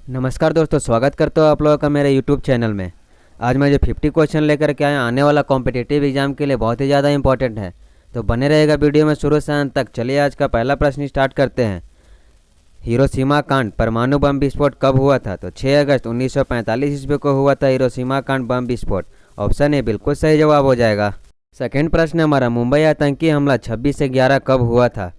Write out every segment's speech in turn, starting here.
नमस्कार दोस्तों, स्वागत करता हूँ आप लोगों का मेरे यूट्यूब चैनल में। आज मैं जो 50 क्वेश्चन लेकर के आया, आने वाला कॉम्पिटिटिव एग्जाम के लिए बहुत ही ज़्यादा इंपॉर्टेंट है, तो बने रहेगा वीडियो में शुरू से अंत तक। चलिए आज का पहला प्रश्न स्टार्ट करते हैं। हिरोशिमा कांड परमाणु बम विस्फोट कब हुआ था? तो 6 अगस्त 1945 ईस्वी को हुआ था हिरोशिमा कांड बम विस्फोट। ऑप्शन ए बिल्कुल सही जवाब हो जाएगा। सेकेंड प्रश्न हमारा, मुंबई आतंकी हमला 26 से 11 कब हुआ था?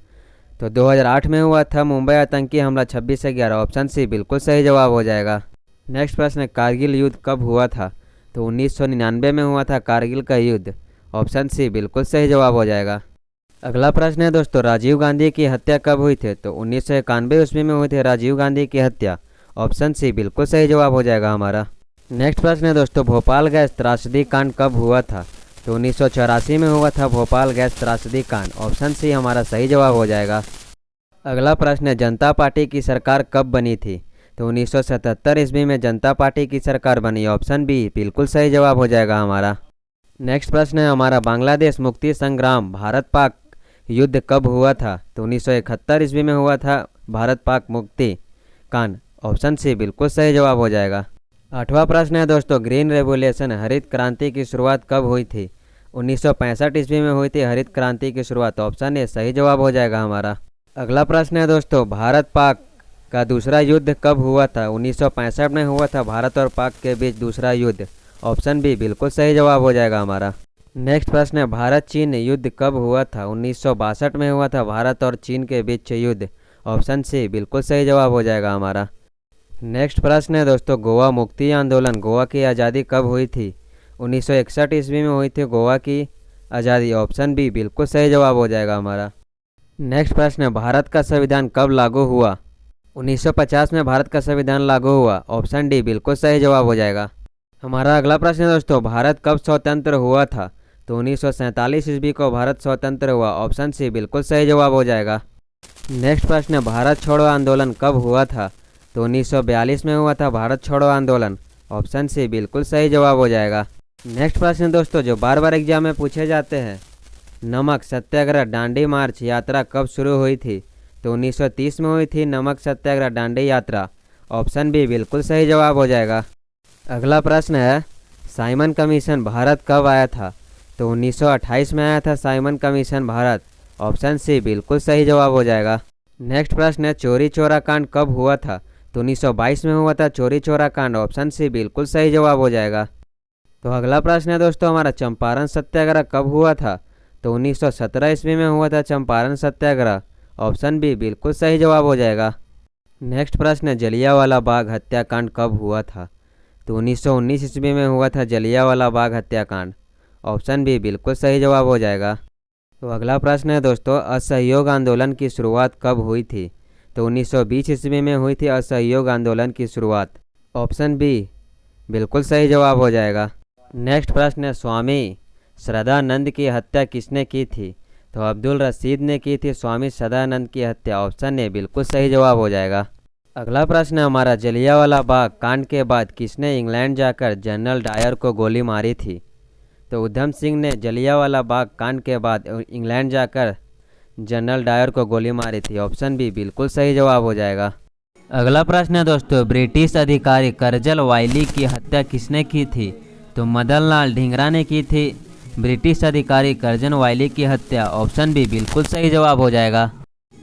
तो 2008 में हुआ था मुंबई आतंकी हमला 26 से 11। ऑप्शन सी बिल्कुल सही जवाब हो जाएगा। नेक्स्ट प्रश्न, कारगिल युद्ध कब हुआ था? तो 1999 में हुआ था कारगिल का युद्ध। ऑप्शन सी बिल्कुल सही जवाब हो जाएगा। अगला प्रश्न है दोस्तों, राजीव गांधी की हत्या कब हुई थी? तो 1991 ईस्वी में हुई थी राजीव गांधी की हत्या। ऑप्शन सी बिल्कुल सही जवाब हो जाएगा हमारा। नेक्स्ट प्रश्न है दोस्तों, भोपाल गैस त्रासदी कांड कब हुआ था? तो 1984 में हुआ था भोपाल गैस त्रासदी कांड। ऑप्शन सी हमारा सही जवाब हो जाएगा। अगला प्रश्न है, जनता पार्टी की सरकार कब बनी थी? तो 1977 ईस्वी में जनता पार्टी की सरकार बनी। ऑप्शन बी बिल्कुल सही जवाब हो जाएगा हमारा। नेक्स्ट प्रश्न है हमारा, बांग्लादेश मुक्ति संग्राम भारत पाक युद्ध कब हुआ था? तो 1971 ईस्वी में हुआ था भारत पाक मुक्ति कांड। ऑप्शन सी बिल्कुल सही जवाब हो जाएगा। आठवां प्रश्न है दोस्तों, ग्रीन रेवोल्यूशन हरित क्रांति की शुरुआत कब हुई थी? 1965 ईस्वी में हुई थी हरित क्रांति की शुरुआत। ऑप्शन ए सही जवाब हो जाएगा हमारा। अगला प्रश्न है दोस्तों, भारत पाक का दूसरा युद्ध कब हुआ था? 1965 में हुआ था भारत और पाक के बीच दूसरा युद्ध। ऑप्शन बी बिल्कुल सही जवाब हो जाएगा हमारा। नेक्स्ट प्रश्न है, भारत चीन युद्ध कब हुआ था? 1962 में हुआ था भारत और चीन के बीच युद्ध। ऑप्शन सी बिल्कुल सही जवाब हो जाएगा हमारा। नेक्स्ट प्रश्न है दोस्तों, गोवा मुक्ति आंदोलन गोवा की आज़ादी कब हुई थी? 1961 ईस्वी में हुई थी गोवा की आज़ादी। ऑप्शन बी बिल्कुल सही जवाब हो जाएगा हमारा। नेक्स्ट प्रश्न है, भारत का संविधान कब लागू हुआ? 1950 में भारत का संविधान लागू हुआ। ऑप्शन डी बिल्कुल सही जवाब हो जाएगा। हमारा अगला प्रश्न है दोस्तों, भारत कब स्वतंत्र हुआ था? तो 1947 ईस्वी को भारत स्वतंत्र हुआ। ऑप्शन सी बिल्कुल सही जवाब हो जाएगा। नेक्स्ट प्रश्न है, भारत छोड़ो आंदोलन कब हुआ था? तो 1942 में हुआ था भारत छोड़ो आंदोलन। ऑप्शन सी बिल्कुल सही जवाब हो जाएगा। नेक्स्ट प्रश्न दोस्तों, जो बार बार एग्जाम में पूछे जाते हैं, नमक सत्याग्रह दांडी मार्च यात्रा कब शुरू हुई थी? तो 1930 में हुई थी नमक सत्याग्रह दांडी यात्रा। ऑप्शन बी बिल्कुल सही जवाब हो जाएगा। अगला प्रश्न है, साइमन कमीशन भारत कब आया था? तो 1928 में आया था Simon Commission Bharat. Option C बिल्कुल सही जवाब हो जाएगा। नेक्स्ट प्रश्न है, चोरी चोरा कांड कब हुआ था? तो 1922 में हुआ था चोरी चोरा कांड। ऑप्शन सी बिल्कुल सही जवाब हो जाएगा। तो अगला प्रश्न है दोस्तों हमारा, चंपारण सत्याग्रह कब हुआ था? तो 1917 ईस्वी में हुआ था चंपारण सत्याग्रह। ऑप्शन बी बिल्कुल सही जवाब हो जाएगा। नेक्स्ट प्रश्न है, जलियांवाला बाग हत्याकांड कब हुआ था? तो 1919 ईस्वी में हुआ था जलियांवाला बाग हत्याकांड। ऑप्शन बी बिल्कुल सही जवाब हो जाएगा। तो अगला प्रश्न है दोस्तों, असहयोग आंदोलन की शुरुआत कब हुई थी? तो 1920 ईस्वी में हुई थी असहयोग आंदोलन की शुरुआत। ऑप्शन बी बिल्कुल सही जवाब हो जाएगा। नेक्स्ट प्रश्न है, स्वामी सदानंद की हत्या किसने की थी? तो अब्दुल रशीद ने की थी स्वामी सदानंद की हत्या। ऑप्शन ए बिल्कुल सही जवाब हो जाएगा। अगला प्रश्न है हमारा, जलियांवाला बाग कांड के बाद किसने इंग्लैंड जाकर जनरल डायर को गोली मारी थी? तो उधम सिंह ने जलियांवाला बाग कांड के बाद इंग्लैंड जाकर जनरल डायर को गोली मारी थी। ऑप्शन बी बिल्कुल सही जवाब हो जाएगा। अगला प्रश्न है दोस्तों, ब्रिटिश अधिकारी कर्जल वाइली की हत्या किसने की थी? तो मदन लाल ढींगरा ने की थी ब्रिटिश अधिकारी कर्जन वाइली की हत्या। ऑप्शन बी बिल्कुल सही जवाब हो जाएगा।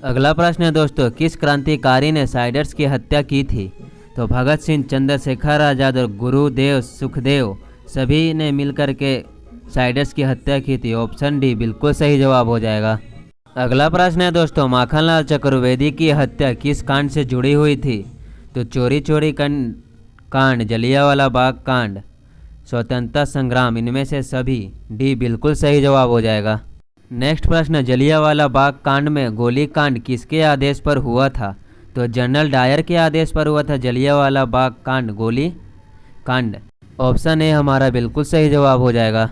अगला प्रश्न है दोस्तों, किस क्रांतिकारी ने साइडर्स की हत्या की थी? तो भगत सिंह, चंद्रशेखर आज़ाद और गुरुदेव सुखदेव सभी ने मिलकर के साइडर्स की हत्या की थी। ऑप्शन डी बिल्कुल सही जवाब हो जाएगा। अगला प्रश्न है दोस्तों, माखनलाल चतुर्वेदी की हत्या किस कांड से जुड़ी हुई थी? तो चोरी चोरी कांड, जलियांवाला बाग कांड, स्वतंत्रता संग्राम, इनमें से सभी। डी बिल्कुल सही जवाब हो जाएगा। नेक्स्ट प्रश्न, जलियांवाला बाग कांड में गोली कांड किसके आदेश पर हुआ था? तो जनरल डायर के आदेश पर हुआ था जलियांवाला बाग कांड गोली कांड। ऑप्शन ए हमारा बिल्कुल सही जवाब हो जाएगा।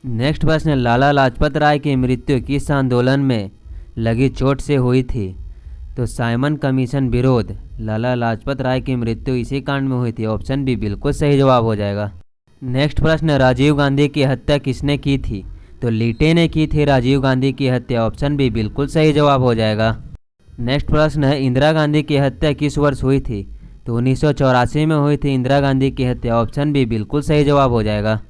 नेक्स्ट प्रश्न, लाला लाजपत राय की मृत्यु किस आंदोलन में लगी चोट से हुई थी? तो साइमन कमीशन विरोध, लाला लाजपत राय की मृत्यु इसी कांड में हुई थी। ऑप्शन बी बिल्कुल सही जवाब हो जाएगा। नेक्स्ट प्रश्न, राजीव गांधी की हत्या किसने की थी? तो लीटे ने की थी राजीव गांधी की हत्या। ऑप्शन बी बिल्कुल सही जवाब हो जाएगा। नेक्स्ट प्रश्न है, इंदिरा गांधी की हत्या किस वर्ष हुई थी? तो 1984 में हुई थी इंदिरा गांधी की हत्या। ऑप्शन बी बिल्कुल सही जवाब हो जाएगा।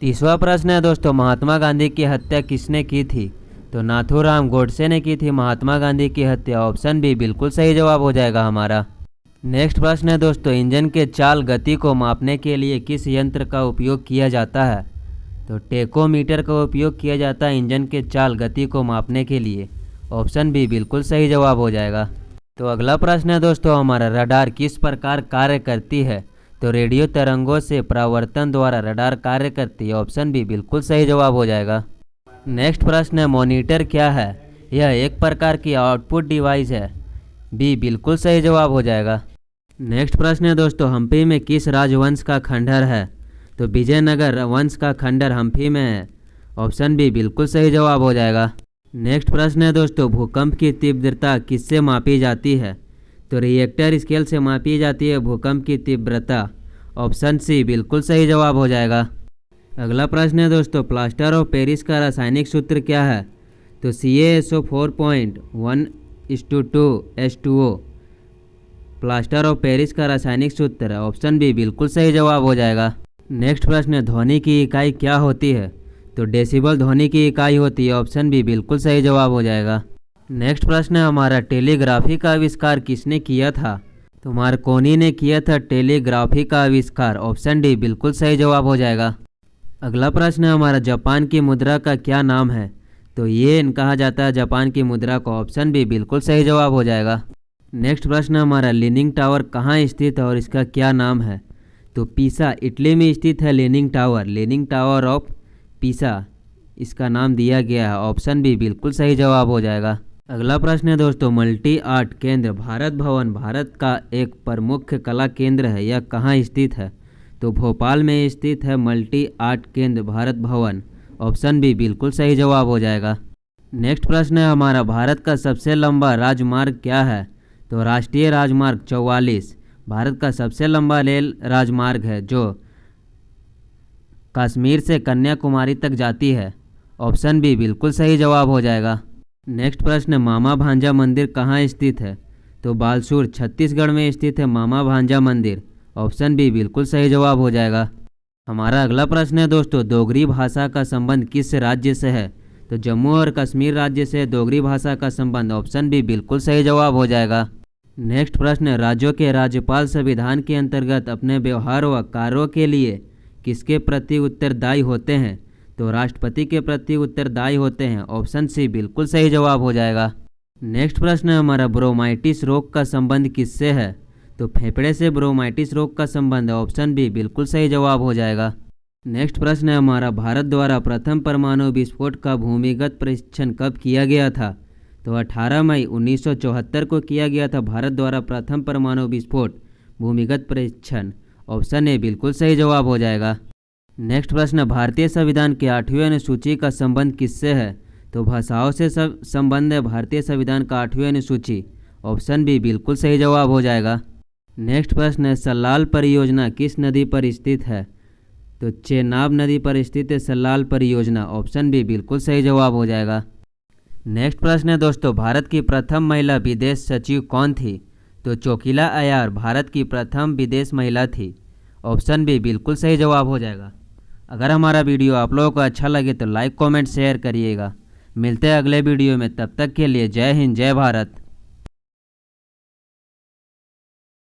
तीसरा प्रश्न है दोस्तों, महात्मा गांधी की हत्या किसने की थी? तो नाथूराम गोडसे ने की थी महात्मा गांधी की हत्या। ऑप्शन बी बिल्कुल सही जवाब हो जाएगा हमारा। नेक्स्ट प्रश्न है दोस्तों, इंजन के चाल गति को मापने के लिए किस यंत्र का उपयोग किया जाता है? तो टेकोमीटर का उपयोग किया जाता है इंजन के चाल गति को मापने के लिए। ऑप्शन बी बिल्कुल सही जवाब हो जाएगा। तो अगला प्रश्न है दोस्तों हमारा, रडार किस प्रकार कार्य करती है? तो रेडियो तरंगों से परावर्तन द्वारा रडार कार्य करती है। ऑप्शन बी बिल्कुल सही जवाब हो जाएगा। नेक्स्ट प्रश्न है, मॉनिटर क्या है? यह एक प्रकार की आउटपुट डिवाइस है। बी बिल्कुल सही जवाब हो जाएगा। नेक्स्ट प्रश्न है दोस्तों, हम्पी में किस राजवंश का खंडहर है? तो विजयनगर वंश का खंडहर हम्पी में है। ऑप्शन बी बिल्कुल सही जवाब हो जाएगा। नेक्स्ट प्रश्न है दोस्तों, भूकंप की तीव्रता किससे मापी जाती है? तो रिएक्टर स्केल से मापी जाती है भूकंप की तीव्रता। ऑप्शन सी बिल्कुल सही जवाब हो जाएगा। अगला प्रश्न है दोस्तों, प्लास्टर ऑफ पेरिस का रासायनिक सूत्र क्या है? तो CaSO4.1:2H2O प्लास्टर ऑफ पेरिस का रासायनिक सूत्र है। ऑप्शन बी बिल्कुल सही जवाब हो जाएगा। नेक्स्ट प्रश्न है, ध्वनि की इकाई क्या होती है? तो डेसिबल ध्वनि की इकाई होती है। ऑप्शन बी बिल्कुल सही जवाब हो जाएगा। नेक्स्ट प्रश्न है हमारा, टेलीग्राफी का आविष्कार किसने किया था? तो मार्कोनी ने किया था टेलीग्राफी का आविष्कार। ऑप्शन डी बिल्कुल सही जवाब हो जाएगा। अगला प्रश्न है हमारा, जापान की मुद्रा का क्या नाम है? तो येन कहा जाता है जापान की मुद्रा को। ऑप्शन बी बिल्कुल सही जवाब हो जाएगा। नेक्स्ट प्रश्न है हमारा, लीनिंग टावर कहाँ स्थित है और इसका क्या नाम है? तो पीसा इटली में स्थित है लीनिंग टावर ऑफ पीसा इसका नाम दिया गया है। ऑप्शन बी बिल्कुल सही जवाब हो जाएगा। अगला प्रश्न है दोस्तों, मल्टी आर्ट केंद्र भारत भवन भारत का एक प्रमुख कला केंद्र है, यह कहाँ स्थित है? तो भोपाल में स्थित है मल्टी आर्ट केंद्र भारत भवन। ऑप्शन बी बिल्कुल सही जवाब हो जाएगा। नेक्स्ट प्रश्न है हमारा, भारत का सबसे लंबा राजमार्ग क्या है? तो राष्ट्रीय राजमार्ग 44 भारत का सबसे लंबा रेल राजमार्ग है जो कश्मीर से कन्याकुमारी तक जाती है। ऑप्शन बी बिल्कुल सही जवाब हो जाएगा। नेक्स्ट प्रश्न, मामा भांजा मंदिर कहाँ स्थित है? तो बालसूर छत्तीसगढ़ में स्थित है मामा भांजा मंदिर। ऑप्शन बी बिल्कुल सही जवाब हो जाएगा। हमारा अगला प्रश्न है दोस्तों, डोगरी भाषा का संबंध किस राज्य से है? तो जम्मू और कश्मीर राज्य से डोगरी भाषा का संबंध। ऑप्शन बी बिल्कुल सही जवाब हो जाएगा। नेक्स्ट प्रश्न, राज्यों के राज्यपाल संविधान के अंतर्गत अपने व्यवहार व कार्यों के लिए किसके प्रति उत्तरदायी होते हैं? तो राष्ट्रपति के प्रति उत्तरदायी होते हैं। ऑप्शन सी बिल्कुल सही जवाब हो जाएगा। नेक्स्ट प्रश्न है हमारा, ब्रोमाइटिस रोग का संबंध किससे है? तो फेफड़े से ब्रोमाइटिस रोग का संबंध है। ऑप्शन बी बिल्कुल सही जवाब हो जाएगा। नेक्स्ट प्रश्न है हमारा, भारत द्वारा प्रथम परमाणु विस्फोट का भूमिगत परीक्षण कब किया गया था? तो 18 मई 1974 को किया गया था भारत द्वारा प्रथम परमाणु विस्फोट भूमिगत परीक्षण। ऑप्शन ए बिल्कुल सही जवाब हो जाएगा। नेक्स्ट प्रश्न, भारतीय संविधान के 8वीं अनुसूची का संबंध किससे है? तो भाषाओं से संबंध है भारतीय संविधान का 8वीं अनुसूची। ऑप्शन बी बिल्कुल सही जवाब हो जाएगा। नेक्स्ट प्रश्न है, सल्लाल परियोजना किस नदी पर स्थित है? तो चेनाब नदी पर स्थित है सल्लाल परियोजना। ऑप्शन बी बिल्कुल सही जवाब हो जाएगा। नेक्स्ट प्रश्न है दोस्तों, भारत की प्रथम महिला विदेश सचिव कौन थी? तो चोकिला अय्यर भारत की प्रथम विदेश महिला थी। ऑप्शन बी बिल्कुल सही जवाब हो जाएगा। अगर हमारा वीडियो आप लोगों को अच्छा लगे तो लाइक कमेंट शेयर करिएगा। मिलते हैं अगले वीडियो में, तब तक के लिए जय हिंद जय भारत।